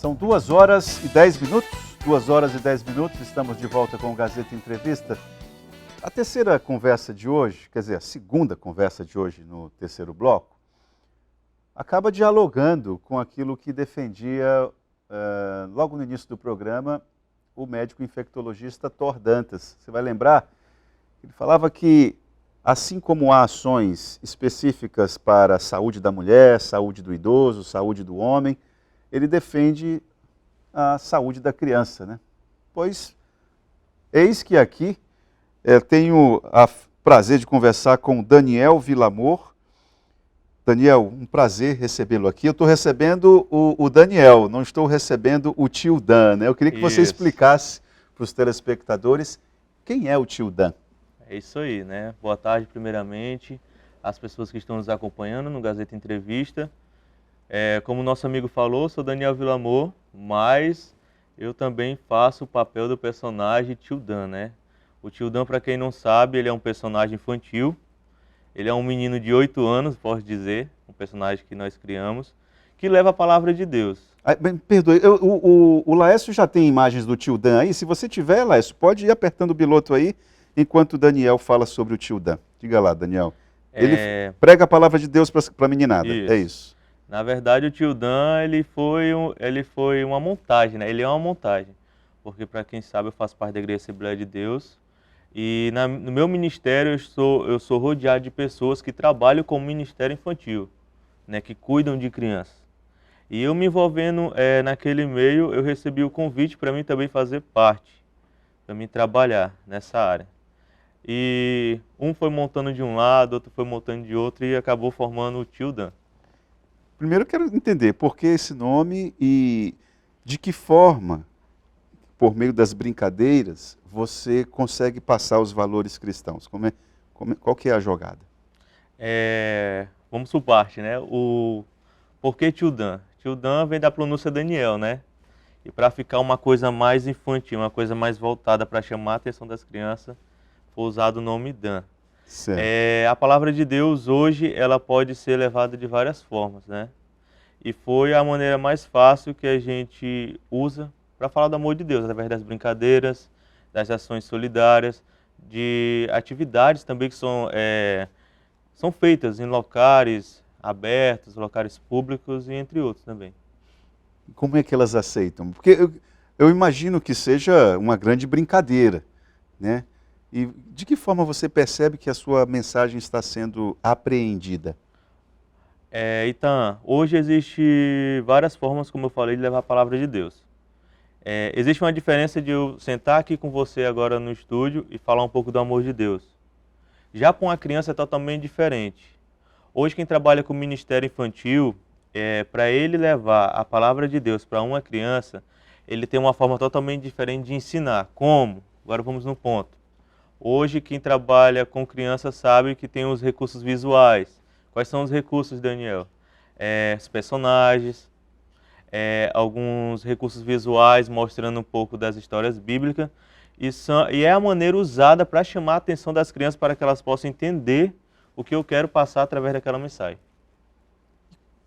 São 2 horas e 10 minutos. 2 horas e 10 minutos, estamos de volta com o Gazeta Entrevista. A terceira conversa de hoje, quer dizer, a segunda conversa de hoje no terceiro bloco, acaba dialogando com aquilo que defendia, logo no início do programa, o médico infectologista Thor Dantas. Você vai lembrar? Ele falava que, assim como há ações específicas para a saúde da mulher, saúde do idoso, saúde do homem, ele defende a saúde da criança, né? Pois, eis que aqui tenho o prazer de conversar com Daniel Villamor. Daniel, um prazer recebê-lo aqui. Eu estou recebendo o Daniel, não estou recebendo o tio Dan, né? Eu queria que você explicasse para os telespectadores quem é o tio Dan. É isso aí, né? Boa tarde, primeiramente, às pessoas que estão nos acompanhando no Gazeta Entrevista. Como nosso amigo falou, sou Daniel Villamor, mas eu também faço o papel do personagem Tio Dan, né? O Tio Dan, para quem não sabe, ele é um personagem infantil. Ele é um menino de 8 anos, posso dizer, um personagem que nós criamos, que leva a palavra de Deus. Perdoe, o Laércio já tem imagens do Tio Dan aí? Se você tiver, Laércio, pode ir apertando o piloto aí, enquanto o Daniel fala sobre o Tio Dan. Diga lá, Daniel. Ele prega a palavra de Deus para a meninada, é isso. Na verdade, o Tio Dan, ele foi uma montagem, né? Ele é uma montagem, porque para quem sabe eu faço parte da Igreja Assembleia de Deus e no meu ministério eu sou rodeado de pessoas que trabalham com o ministério infantil, né? Que cuidam de crianças. E eu me envolvendo naquele meio, eu recebi o convite para mim também fazer parte, para mim trabalhar nessa área. E um foi montando de um lado, outro foi montando de outro e acabou formando o Tio Dan. Primeiro eu quero entender por que esse nome e de que forma, por meio das brincadeiras, você consegue passar os valores cristãos. Qual que é a jogada? Vamos por parte, né? Por que Tio Dan? Tio Dan vem da pronúncia Daniel, né? E para ficar uma coisa mais infantil, uma coisa mais voltada para chamar a atenção das crianças, foi usado o nome Dan. A palavra de Deus hoje ela pode ser levada de várias formas, né? E foi a maneira mais fácil que a gente usa para falar do amor de Deus, através das brincadeiras, das ações solidárias, de atividades também que são feitas em locais abertos, locais públicos e entre outros também. Como é que elas aceitam? Porque eu imagino que seja uma grande brincadeira, né? E de que forma você percebe que a sua mensagem está sendo apreendida? Então, hoje existe várias formas, como eu falei, de levar a palavra de Deus. Existe uma diferença de eu sentar aqui com você agora no estúdio e falar um pouco do amor de Deus. Já com a criança é totalmente diferente. Hoje quem trabalha com o ministério infantil, para ele levar a palavra de Deus para uma criança, ele tem uma forma totalmente diferente de ensinar. Como? Agora vamos no ponto. Hoje, quem trabalha com criança sabe que tem os recursos visuais. Quais são os recursos, Daniel? Os personagens, alguns recursos visuais mostrando um pouco das histórias bíblicas. E é a maneira usada para chamar a atenção das crianças para que elas possam entender o que eu quero passar através daquela mensagem.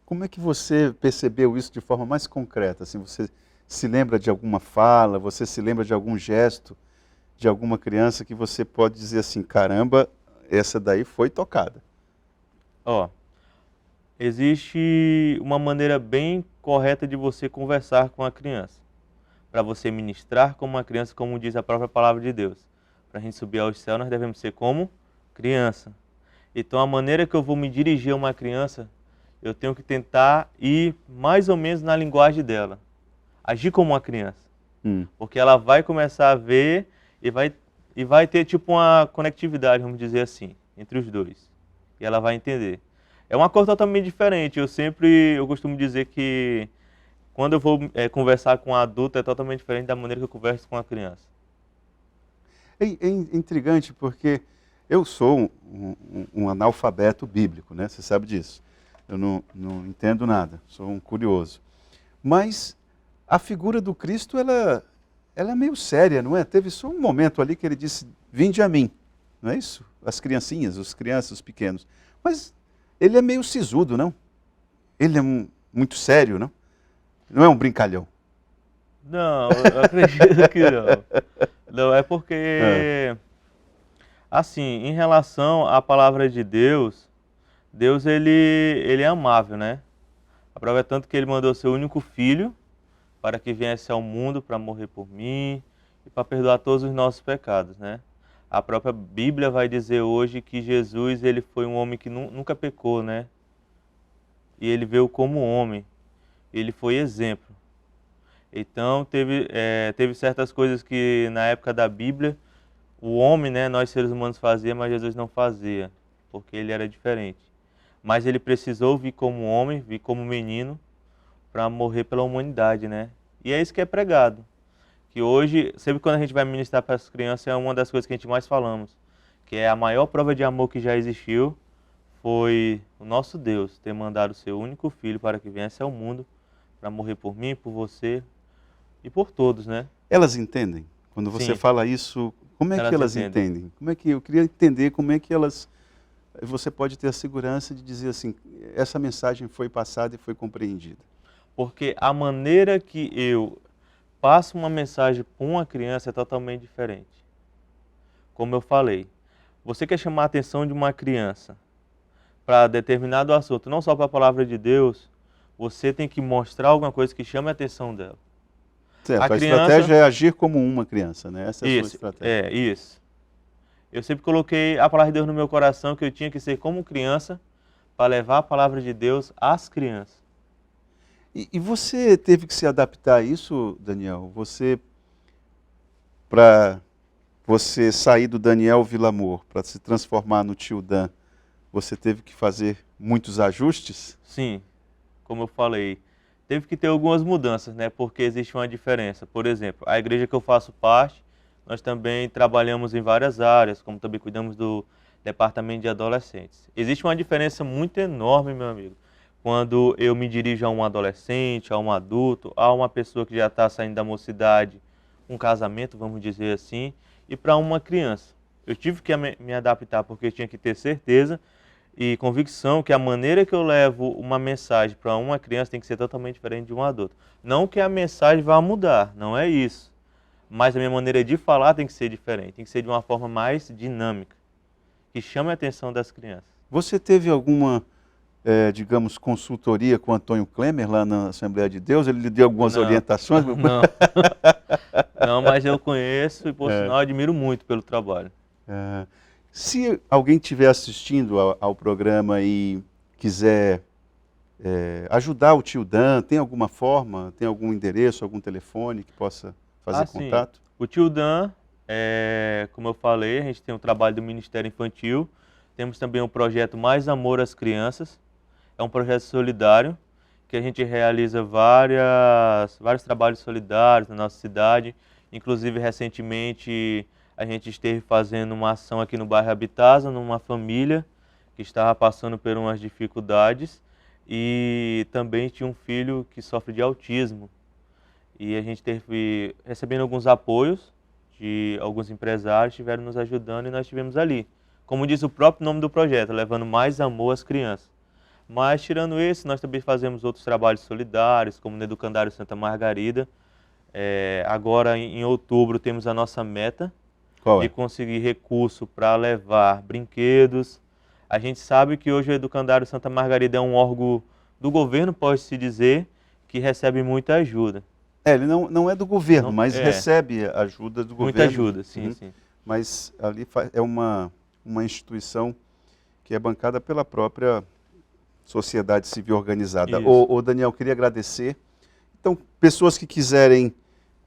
Como é que você percebeu isso de forma mais concreta? Assim, você se lembra de alguma fala, você se lembra de algum gesto de alguma criança que você pode dizer assim, caramba, essa daí foi tocada? Existe uma maneira bem correta de você conversar com a criança. Para você ministrar como uma criança, como diz a própria palavra de Deus. Para a gente subir aos céus, nós devemos ser como criança. Então, a maneira que eu vou me dirigir a uma criança, eu tenho que tentar ir mais ou menos na linguagem dela. Agir como uma criança. Porque ela vai começar a ver e vai ter tipo uma conectividade, vamos dizer assim, entre os dois. E ela vai entender. É uma coisa totalmente diferente. Eu costumo dizer que quando eu vou conversar com um adulto é totalmente diferente da maneira que eu converso com a criança. É intrigante porque eu sou um analfabeto bíblico, né? Você sabe disso. Eu não entendo nada, sou um curioso. Mas a figura do Cristo, ela é meio séria, não é? Teve só um momento ali que ele disse, vinde a mim, não é isso? As criancinhas, os crianças, os pequenos. Mas ele é meio sisudo, não? Ele é muito sério, não? Não é um brincalhão. Não, eu acredito que não. Não, é porque, assim, em relação à palavra de Deus, Deus ele é amável, né? A prova é tanto que ele mandou seu único filho para que viesse ao mundo para morrer por mim e para perdoar todos os nossos pecados, né? A própria Bíblia vai dizer hoje que Jesus ele foi um homem que nunca pecou, né? E ele veio como homem, ele foi exemplo. Então teve certas coisas que na época da Bíblia o homem, né, nós seres humanos fazia, mas Jesus não fazia, porque ele era diferente. Mas ele precisou vir como homem, vir como menino, para morrer pela humanidade, né? E é isso que é pregado. Que hoje, sempre quando a gente vai ministrar para as crianças, é uma das coisas que a gente mais falamos, que é a maior prova de amor que já existiu, foi o nosso Deus ter mandado o seu único filho para que viesse ao mundo, para morrer por mim, por você e por todos, né? Elas entendem? Quando você Sim. fala isso, como é que elas entendem? Como é que eu queria entender como é que você pode ter a segurança de dizer assim, essa mensagem foi passada e foi compreendida? Porque a maneira que eu passo uma mensagem para uma criança é totalmente diferente. Como eu falei, você quer chamar a atenção de uma criança para determinado assunto, não só para a palavra de Deus, você tem que mostrar alguma coisa que chame a atenção dela. Certo, a estratégia é agir como uma criança, né? Essa é a sua estratégia. Isso. Eu sempre coloquei a palavra de Deus no meu coração, que eu tinha que ser como criança para levar a palavra de Deus às crianças. E você teve que se adaptar a isso, Daniel? Para você sair do Daniel Villamor, para se transformar no tio Dan, você teve que fazer muitos ajustes? Sim, como eu falei, teve que ter algumas mudanças, né? Porque existe uma diferença. Por exemplo, a igreja que eu faço parte, nós também trabalhamos em várias áreas, como também cuidamos do departamento de adolescentes. Existe uma diferença muito enorme, meu amigo, quando eu me dirijo a um adolescente, a um adulto, a uma pessoa que já está saindo da mocidade, um casamento, vamos dizer assim, e para uma criança. Eu tive que me adaptar porque eu tinha que ter certeza e convicção que a maneira que eu levo uma mensagem para uma criança tem que ser totalmente diferente de um adulto. Não que a mensagem vá mudar, não é isso. Mas a minha maneira de falar tem que ser diferente, tem que ser de uma forma mais dinâmica, que chame a atenção das crianças. Você teve alguma, digamos, consultoria com o Antônio Klemer lá na Assembleia de Deus? Ele lhe deu algumas orientações? Não. Não, mas eu conheço e, por sinal, admiro muito pelo trabalho. Se alguém estiver assistindo ao programa e quiser ajudar o tio Dan, tem alguma forma, tem algum endereço, algum telefone que possa fazer contato? Sim. O tio Dan, como eu falei, a gente tem um trabalho do Ministério Infantil, temos também o projeto Mais Amor às Crianças, é um projeto solidário, que a gente realiza vários trabalhos solidários na nossa cidade, inclusive recentemente a gente esteve fazendo uma ação aqui no bairro Habitasa, numa família que estava passando por umas dificuldades e também tinha um filho que sofre de autismo. E a gente teve recebendo alguns apoios de alguns empresários, estiveram nos ajudando e nós estivemos ali. Como diz o próprio nome do projeto, levando mais amor às crianças. Mas tirando esse, nós também fazemos outros trabalhos solidários, como no Educandário Santa Margarida. Agora em outubro temos a nossa meta, de conseguir recurso para levar brinquedos. A gente sabe que hoje o Educandário Santa Margarida é um órgão do governo, pode-se dizer, que recebe muita ajuda. Ele não é do governo, mas recebe ajuda do governo. Muita ajuda, sim, sim. Mas ali é uma instituição que é bancada pela própria sociedade civil organizada. Ô Daniel, queria agradecer. Então, pessoas que quiserem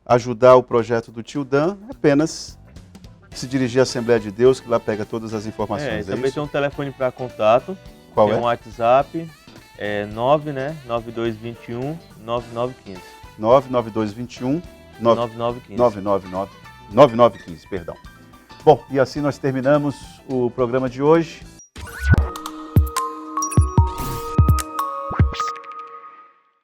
ajudar o projeto do tio Dan, apenas se dirigir à Assembleia de Deus, que lá pega todas as informações. Também tem um telefone para contato. Qual tem um WhatsApp, 9221 9915. 99221 9915. 9915, perdão. Bom, e assim nós terminamos o programa de hoje.